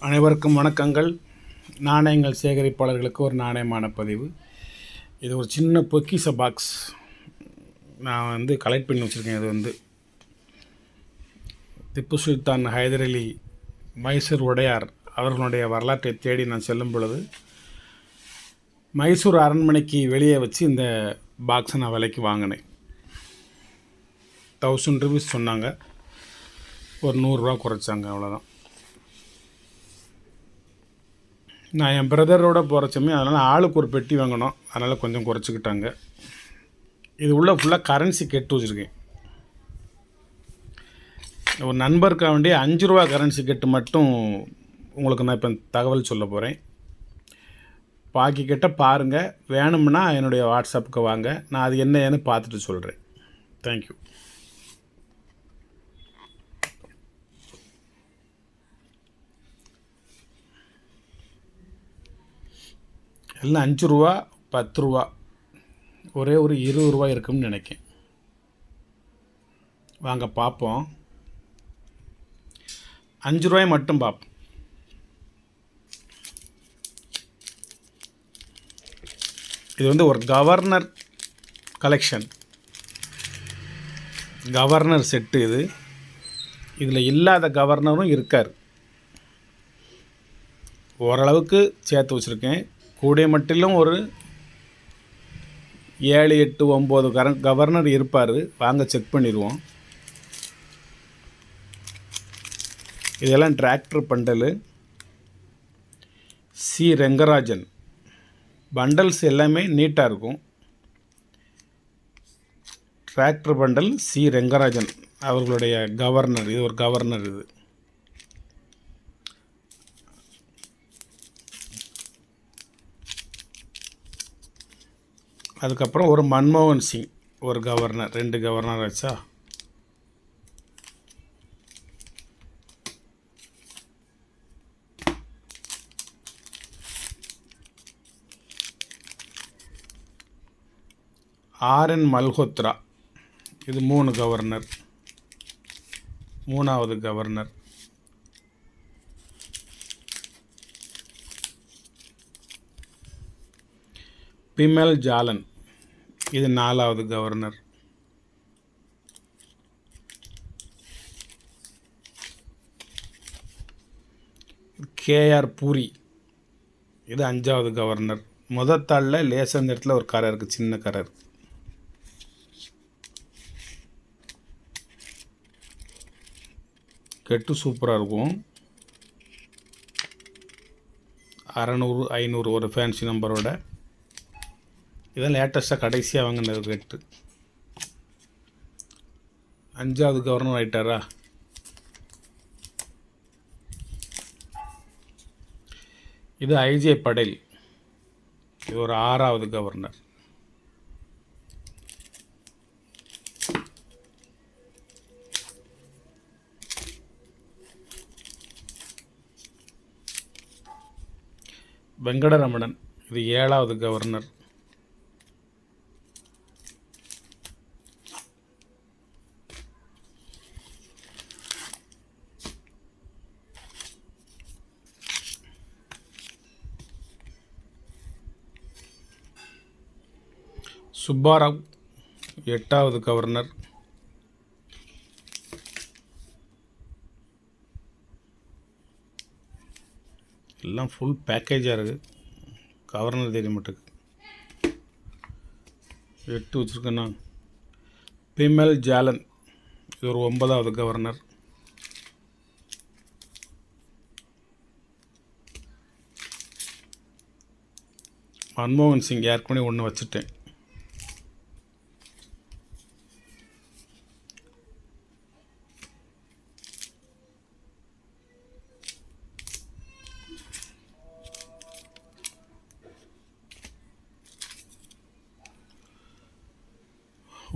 அனைவருக்கும் வணக்கங்கள். நாணயங்கள் சேகரிப்பாளர்களுக்கு ஒரு நாணயமான பதிவு. இது ஒரு சின்ன பொக்கிஷ பாக்ஸ் நான் கலெக்ட் பண்ணி வச்சுருக்கேன். இது திப்பு சுல்தான் ஹைதர் அலி மைசூர் உடையார் அவர்களுடைய வரலாற்றை தேடி நான் செல்லும் பொழுது மைசூர் அரண்மனைக்கு வெளியே வச்சு இந்த பாக்ஸை நான் விலைக்கு வாங்கினேன். 1000 ரூபீஸ் சொன்னாங்க, ஒரு 100 ரூபா குறைச்சாங்க, அவ்வளோதான். நான் என் பிரதரோடு போகிற சமயம், அதனால் ஆளுக்கு ஒரு பெட்டி வாங்கினோம், அதனால் கொஞ்சம் குறைச்சிக்கிட்டாங்க. இது உள்ளே ஃபுல்லாக கரன்சி கெட்டு வச்சுருக்கேன். ஒரு நண்பருக்காக வேண்டிய 5 ரூபா கரன்சி கெட்டு மட்டும் உங்களுக்கு நான் இப்போ தகவல் சொல்ல போகிறேன். பாக்கி கிட்ட பாருங்கள், வேணும்னா என்னுடைய வாட்ஸ்அப்புக்கு வாங்க, நான் அது என்னன்னு பார்த்துட்டு சொல்கிறேன். தேங்க்யூ. எல்லாம் 5 ரூபா 10 ரூபா, ஒரே ஒரு 20 ரூபா இருக்குன்னு நினைக்கேன். வாங்க பார்ப்போம். 5 ரூபாய் மட்டும் பார்ப்போம். இது ஒரு கவர்னர் கலெக்ஷன், கவர்னர் செட்டு. இதில் இல்லாத கவர்னரும் இருக்கார். ஓரளவுக்கு சேர்த்து வச்சுருக்கேன். கூடிய மட்டிலும் ஒரு 7, 8, 9 கவர்னர் இருப்பார். வாங்க செக் பண்ணிடுவோம். இதெல்லாம் tractor bundle, C Rengarajan bundles எல்லாமே நீட்டாக இருக்கும். டிராக்டர் பண்டல் சி ரெங்கராஜன் அவர்களுடைய கவர்னர். இது ஒரு கவர்னர். அதுக்கப்புறம் ஒரு மன்மோகன் சிங், ஒரு கவர்னர். 2 கவர்னர் ஆச்சா. ஆர்என் மல்ஹோத்ரா, இது 3 கவர்னர், 3வது கவர்னர். பிமல் ஜாலன், இது 4வது கவர்னர். கேஆர் பூரி, இது 5வது கவர்னர். முதத்தாளில் லேசாக இந்த இடத்துல ஒரு கரை இருக்குது, சின்ன கரை இருக்குது. கெட்டு சூப்பராக இருக்கும். 600, 500 ஒரு ஃபேன்சி நம்பரோட. இதான் லேட்டஸ்ட்டாக கடைசியாக வாங்கினது கெட்டு. 5வது கவர்னர் ஆகிட்டாரா. இது ஐஜே படேல், இது ஒரு 6வது கவர்னர். வெங்கடரமணன், இது 7வது கவர்னர். சுப்பாராவ், 8வது கவர்னர். எல்லாம் ஃபுல் பேக்கேஜாக இருக்குது. கவர்னர் தெரிய மாட்டேங்குது. 8 வச்சுருக்கேண்ணா. பிமல் ஜாலன், இது ஒரு 9வது கவர்னர். மன்மோகன் சிங் ஏற்கனவே 1 வச்சுட்டேன்.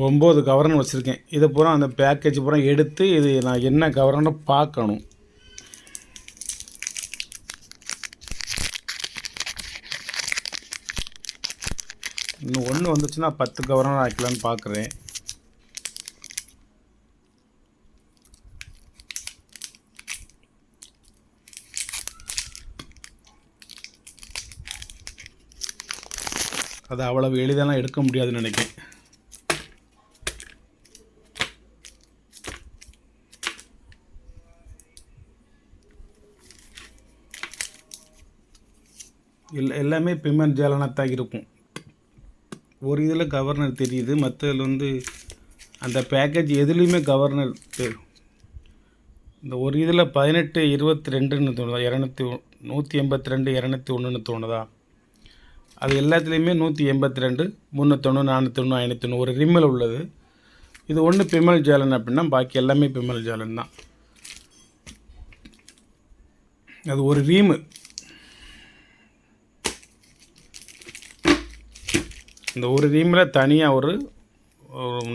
ஒம்பது கவர்னர் வச்சுருக்கேன். இதை பூரா அந்த பேக்கேஜ் பூரா எடுத்து இது நான் என்ன கவர்னு பார்க்கணும். இன்னும் 1 வந்துச்சுன்னா 10 கவர்னர் ஆக்கலான்னு பார்க்குறேன். அது அவ்வளவு எளிதெல்லாம் எடுக்க முடியாதுன்னு நினைக்கிறேன். எல்லாமே பேமெண்ட் ஜாலனாத்தான் இருக்கும். ஒரு இதில் கவர்னர் தெரியுது, மற்றதில் வந்து அந்த பேக்கேஜ் எதுலேயுமே கவர்னர் இந்த ஒரு இதில் 18 22ன்னு தோணுதா, 182 201ன்னு தோணுதா, அது எல்லாத்துலேயுமே 182 390 490 590 ஒரு ரிம்மில் உள்ளது. இது ஒன்று பிமல் ஜாலன் அப்படின்னா பாக்கி எல்லாமே பிமல் ஜாலன் தான். அது ஒரு ரீமு. இந்த ஒரு ரீமில் தனியாக ஒரு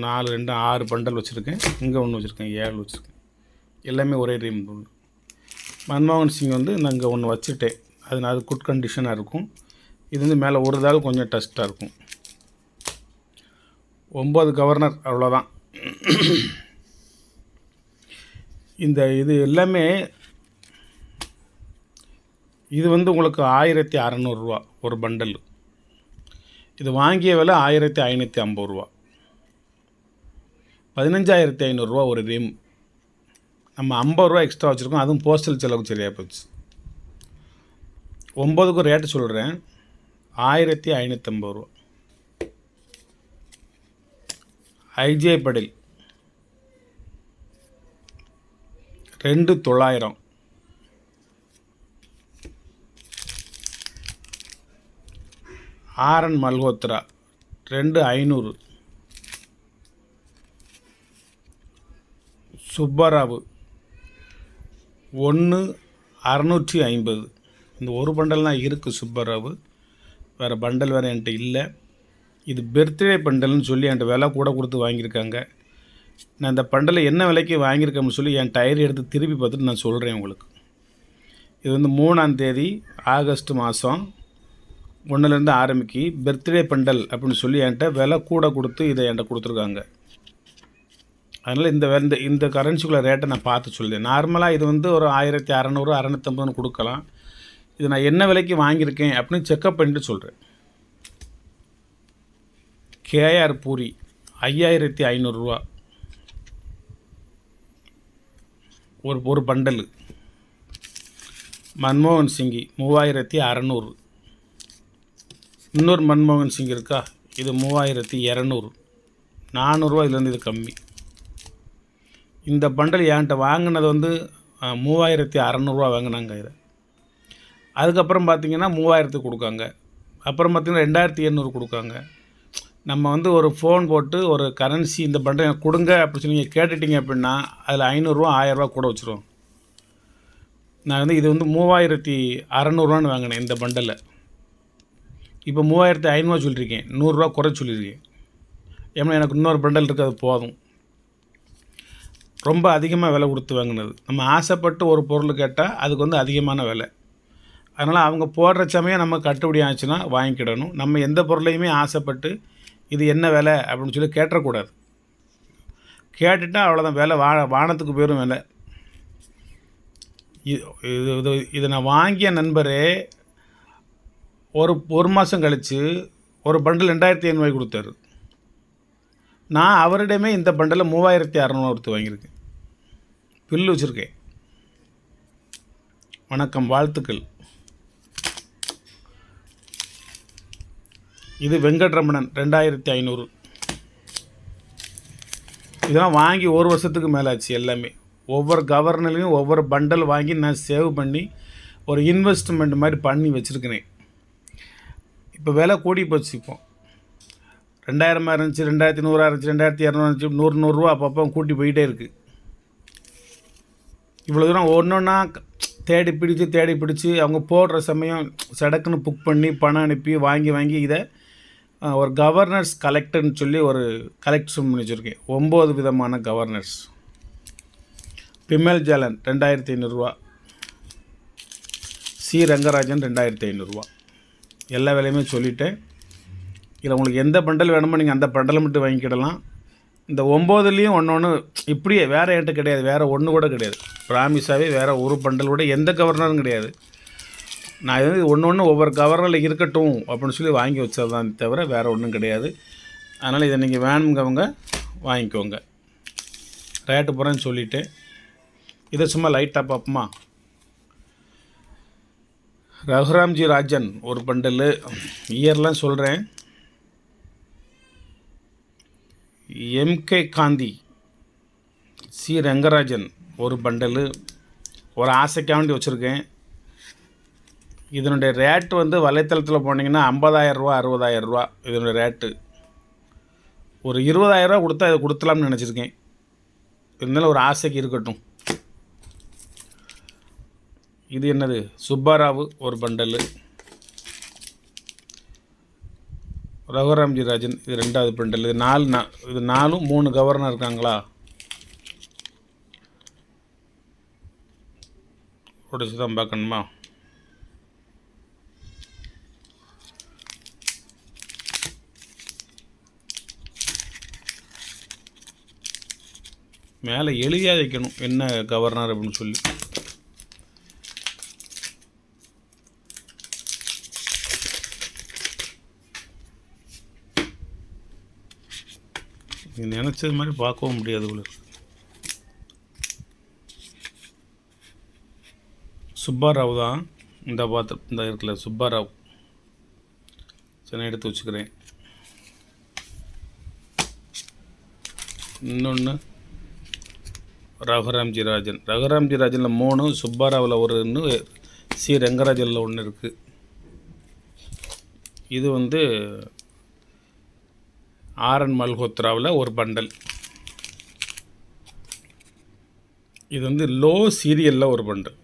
4 2 6 பண்டல் வச்சுருக்கேன். இங்கே ஒன்று வச்சுருக்கேன், 7 வச்சுருக்கேன். எல்லாமே ஒரே ரீம் ஒன்று. மன்மோகன் சிங் வந்து நான் இங்கே ஒன்று வச்சுட்டேன். அது குட் கண்டிஷனாக இருக்கும். இது வந்து மேலே ஒரு தாள் கொஞ்சம் டஸ்ட்டாக இருக்கும். 9 கவர்னர் அவ்வளோதான். இது எல்லாமே இது வந்து உங்களுக்கு 1600 ரூபா ஒரு பண்டல். இது வாங்கிய விலை 1550 ரூபா. 15500 ரூபா ஒரு ரீம். நம்ம 50 ரூபா எக்ஸ்ட்ரா வச்சுருக்கோம், அதுவும் போஸ்டல் செலவுக்கு சரியாக போச்சு. 9க்கும் ரேட்டு சொல்கிறேன், 1550 ரூபா. ஐஜே படில் 2900. ஆர்என் மல்ஹோத்ரா 2500. சுப்பராவு 1650. இந்த ஒரு பண்டல் தான் இருக்குது சுப்பராவு, வேறு பண்டல் வேறு என்கிட்ட இல்லை. இது பர்த்டே பண்டல்னு சொல்லி என்கிட்ட விலை கூட கொடுத்து வாங்கியிருக்காங்க. நான் இந்த பண்டலை என்ன விலைக்கு வாங்கியிருக்கேன்னு சொல்லி என் டயர் எடுத்து திருப்பி பார்த்துட்டு நான் சொல்கிறேன் உங்களுக்கு. இது வந்து 3ஆம் தேதி ஆகஸ்ட் மாதம் 1லேருந்து ஆரம்பிக்கி பர்த்டே பண்டல் அப்படின்னு சொல்லி என்கிட்ட விலை கூட கொடுத்து இதை என்கிட்ட கொடுத்துருக்காங்க. அதனால் இந்த கரன்சிக்குள்ள ரேட்டை நான் பார்த்து சொல்லுறேன். நார்மலாக இது வந்து ஒரு 1600 650 கொடுக்கலாம். இது நான் என்ன விலைக்கு வாங்கியிருக்கேன் அப்படின்னு செக்கப் பண்ணிட்டு சொல்கிறேன். கேஆர் பூரி 5500 ரூபா ஒரு பண்டலு. மன்மோகன் சிங்கி 3600. இன்னொரு மன்மோகன் சிங் இருக்கா, இது 3200. 400 ரூபா இதுலேருந்து இது கம்மி. இந்த பண்டல் என்கிட்ட வாங்கினது வந்து 3600 ரூபா வாங்கினாங்க. இதை அதுக்கப்புறம் பார்த்திங்கன்னா 3000 கொடுக்காங்க. அப்புறம் பார்த்திங்கன்னா 2800 கொடுக்காங்க. நம்ம வந்து ஒரு ஃபோன் போட்டு ஒரு கரன்சி இந்த பண்டல் எனக்கு கொடுங்க அப்படின்னு சொல்லி நீங்கள் கேட்டுட்டிங்க அப்படின்னா அதில் 500 ரூபா 1000 ரூபா கூட வச்சுருவோம். நான் வந்து இது வந்து 3600 வாங்கினேன் இந்த பண்டலை. இப்போ 3500 சொல்லியிருக்கேன், 100 ரூபா குறை சொல்லியிருக்கேன். ஏன்னா எனக்கு இன்னொரு பண்டல் இருக்குது, அது போதும். ரொம்ப அதிகமாக விலை கொடுத்து வாங்கினது. நம்ம ஆசைப்பட்டு ஒரு பொருள் கேட்டால் அதுக்கு வந்து அதிகமான விலை. அதனால் அவங்க போடுற சமயம் நம்ம கட்டுப்படி ஆச்சுன்னா வாங்கிக்கிடணும். நம்ம எந்த பொருளையுமே ஆசைப்பட்டு இது என்ன விலை அப்படின்னு சொல்லி கேட்டக்கூடாது. கேட்டுட்டால் அவ்வளோதான், விலை வானத்துக்கு போயிடும் விலை. இது நான் வாங்கிய நண்பரே ஒரு மாதம் கழித்து ஒரு பண்டில் 2500 கொடுத்தாரு. நான் அவரிடமே இந்த பண்டலை 3600 கொடுத்து வாங்கியிருக்கேன். பில்லு வச்சுருக்கேன். வணக்கம், வாழ்த்துக்கள். இது வெங்கட்ரமணன் 2500. இதெல்லாம் வாங்கி ஒரு வருஷத்துக்கு மேலே ஆச்சு. எல்லாமே ஒவ்வொரு கவர்னர்லையும் ஒவ்வொரு பண்டல் வாங்கி நான் சேவ் பண்ணி ஒரு இன்வெஸ்ட்மெண்ட் மாதிரி பண்ணி வச்சுருக்கிறேன். இப்போ விலை கூடி போச்சு. இப்போ 2000 இருந்துச்சு, 2100 இருந்துச்சு, 2200 இருந்துச்சு, 100 ரூபா அப்பப்போ கூட்டி போயிட்டே இருக்குது. இவ்வளோ தூரம் ஒன்று ஒன்றா தேடி பிடிச்சி அவங்க போடுற சமயம் சடக்குன்னு புக் பண்ணி பணம் அனுப்பி வாங்கி இதை ஒரு கவர்னர்ஸ் கலெக்டர்னு சொல்லி ஒரு கலெக்ஷன் பண்ணி வச்சுருக்கேன். 9 விதமான கவர்னர்ஸ். பிமல் ஜாலன் 2500 ரூபா. சி ரங்கராஜன் 2500 ரூபா. எல்லா விலையுமே சொல்லிவிட்டேன். இதில் உங்களுக்கு எந்த பண்டல் வேணுமோ நீங்கள் அந்த பண்டலை மட்டும் வாங்கிக்கிடலாம். இந்த 9லேயும் ஒன்று இப்படியே வேறு என்கிட்ட கிடையாது, வேறு ஒன்று கூட கிடையாது. ப்ராமிஸாகவே வேறு ஒரு பண்டல் கூட எந்த கவர்னரும் கிடையாது. நான் இது ஒன்று ஒவ்வொரு கவரில் இருக்கட்டும் அப்படின்னு சொல்லி வாங்கி வச்சதான் தவிர வேறு ஒன்றும் கிடையாது. அதனால் இதை நீங்கள் வேணுங்கவங்க வாங்கிக்கோங்க. ரேட்டு போகிறேன்னு சொல்லிவிட்டு இதை சும்மா லைட்டாக பார்ப்போமா. ரகுராம்ஜி ராஜன் ஒரு பண்டலு, இயர்லாம் சொல்கிறேன். எம்கே காந்தி, சி ரங்கராஜன் ஒரு பண்டலு, ஒரு ஆசைக்காண்டி வச்சுருக்கேன். இதனுடைய ரேட்டு வந்து வலைத்தளத்தில் போனீங்கன்னா 50,000 ரூபா 60,000 ரூபா இதனுடைய ரேட்டு. ஒரு 20,000 ரூபா கொடுத்தா இதை கொடுத்துலாம்னு நினச்சிருக்கேன். இருந்தாலும் ஒரு ஆசைக்கு இருக்கட்டும். இது என்னது, சுப்பாராவு ஒரு பண்டலு, ரகுராம்ஜி ராஜன் இது 2வது பண்டல். இது 4 3 கவர்னர் இருக்காங்களா, உடச்சு தான் பார்க்கணுமா. மேலே எழுதியாக வைக்கணும் என்ன கவர்னர் அப்படின்னு சொல்லி. நினச்சது மாதிரி பார்க்கவும் முடியாது உங்களுக்கு. சுப்பாராவ் தான் இந்த இருக்குல்ல சுப்பாராவ். சரி, எடுத்து வச்சுக்கிறேன். இன்னொன்று ரகுராம்ஜி ராஜன். ரகுராம்ஜி ராஜனில் 3, சுப்பாராவில் ஒரு ஒன்று, சி ரங்கராஜனில் 1 இருக்குது. இது வந்து ஆர்என் மல்ஹோத்ராவில் ஒரு பண்டல். இது வந்து லோ சீரியலில் ஒரு பண்டல்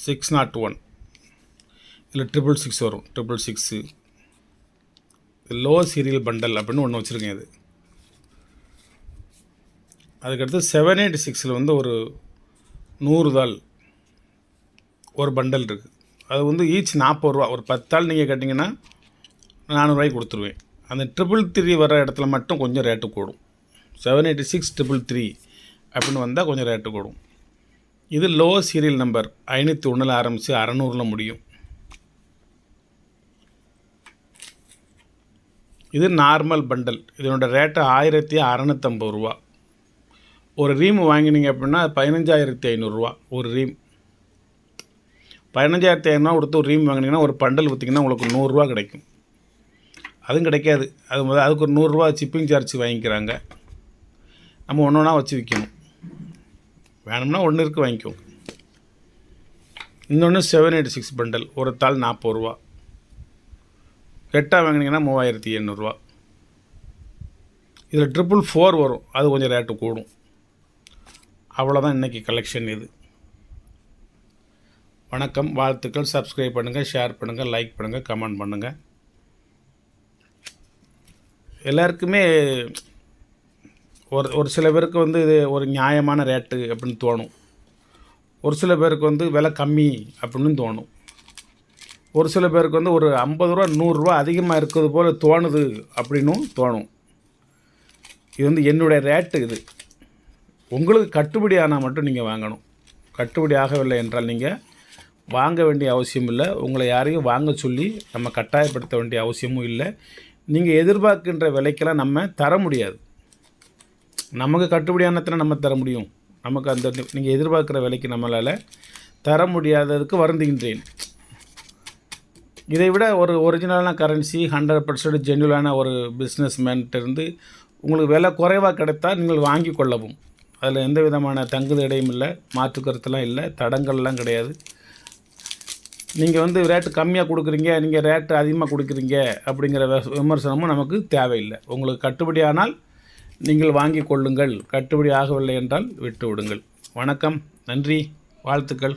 601. இதில் 666 வரும். 666 லோ சீரியல் பண்டல் அப்படின்னு ஒன்று வச்சுருக்கேன். இது அதுக்கடுத்து 786 வந்து ஒரு 100 தாள் ஒரு பண்டல் இருக்குது. அது வந்து ஈச் 40 ரூபா. ஒரு 10 தாள் நீங்கள் கேட்டிங்கன்னா 400 ரூபாய்க்கு கொடுத்துருவேன். அந்த 333 வர இடத்துல மட்டும் கொஞ்சம் ரேட்டு கூடும். 786 333 அப்படின்னு வந்தால் கொஞ்சம் ரேட்டு கூடும். இது லோ சீரியல் நம்பர் 501 ஆரம்பித்து 600 முடியும். இது நார்மல் பண்டல். இதனோட ரேட்டு 1650 ரூபா. ஒரு ரீம் வாங்கினீங்க அப்படின்னா 15,500 ரூபா ஒரு ரீம். 15,500 கொடுத்து ஒரு ரீம் வாங்கினீங்கன்னா ஒரு பண்டல் விற்றிங்கன்னா உங்களுக்கு 100 ரூபா கிடைக்கும். அதுவும் கிடைக்காது. அதுக்கு ஒரு 100 ரூபா சிப்பிங் சார்ஜ் வாங்கிக்கிறாங்க. நம்ம ஒன்று ஒன்றா வச்சு விற்கணும். வேணும்னா ஒன்று இருக்குது வாங்கிக்கோங்க. இன்னொன்று 786 பண்டல் ஒரு தாள் 40 ரூபா. கெட்டாக வாங்கினீங்கன்னா 3,800 ரூபா. இதில் 444 வரும். அது கொஞ்சம் ரேட்டு கூடும். அவ்வளோதான் இன்றைக்கி கலெக்ஷன் இது. வணக்கம், வாழ்த்துக்கள். சப்ஸ்கிரைப் பண்ணுங்கள், ஷேர் பண்ணுங்கள், லைக் பண்ணுங்கள், கமெண்ட் பண்ணுங்கள். எல்லாருக்குமே ஒரு சில பேருக்கு வந்து இது ஒரு நியாயமான ரேட்டு அப்படின்னு தோணும். ஒரு சில பேருக்கு வந்து விலை கம்மி அப்படின்னு தோணும். ஒரு சில பேருக்கு வந்து ஒரு 50 ரூபா 100 ரூபா அதிகமாக இருக்கிறது போல் தோணுது அப்படின்னும் தோணும். இது வந்து என்னுடைய ரேட்டு. இது உங்களுக்கு கட்டுப்படி ஆனால் மட்டும் நீங்கள் வாங்கணும். கட்டுப்படி ஆகவில்லை என்றால் நீங்கள் வாங்க வேண்டிய அவசியம் இல்லை. உங்களை யாரையும் வாங்க சொல்லி நம்ம கட்டாயப்படுத்த வேண்டிய அவசியமும் இல்லை. நீங்கள் எதிர்பார்க்கின்ற விலைக்கெல்லாம் நம்ம தர முடியாது. நமக்கு கட்டுப்படியானத்தில் நம்ம தர முடியும். நமக்கு அந்த நீங்கள் எதிர்பார்க்குற விலைக்கு நம்மளால் தர முடியாததுக்கு வருந்துகின்றேன். இதை விட ஒரு ஒரிஜினலான கரன்சி 100% ஜென்யூலான ஒரு பிஸ்னஸ் மேன்கிட்டருந்து உங்களுக்கு விலை குறைவாக கிடைத்தால் நீங்கள் வாங்கி கொள்ளவும். அதில் எந்த விதமான தங்குது இடையும் இல்லை, மாற்று கருத்துலாம் இல்லை, தடங்கள்லாம் கிடையாது. நீங்கள் வந்து ரேட்டு கம்மியாக கொடுக்குறீங்க, நீங்கள் ரேட்டு அதிகமாக கொடுக்குறீங்க அப்படிங்கிற விமர்சனமும் நமக்கு தேவையில்லை. உங்களுக்கு கட்டுப்படியானால் நீங்கள் வாங்கி கொள்ளுங்கள். கட்டுப்படி ஆகவில்லை என்றால் விட்டு விடுங்கள். வணக்கம், நன்றி, வாழ்த்துக்கள்.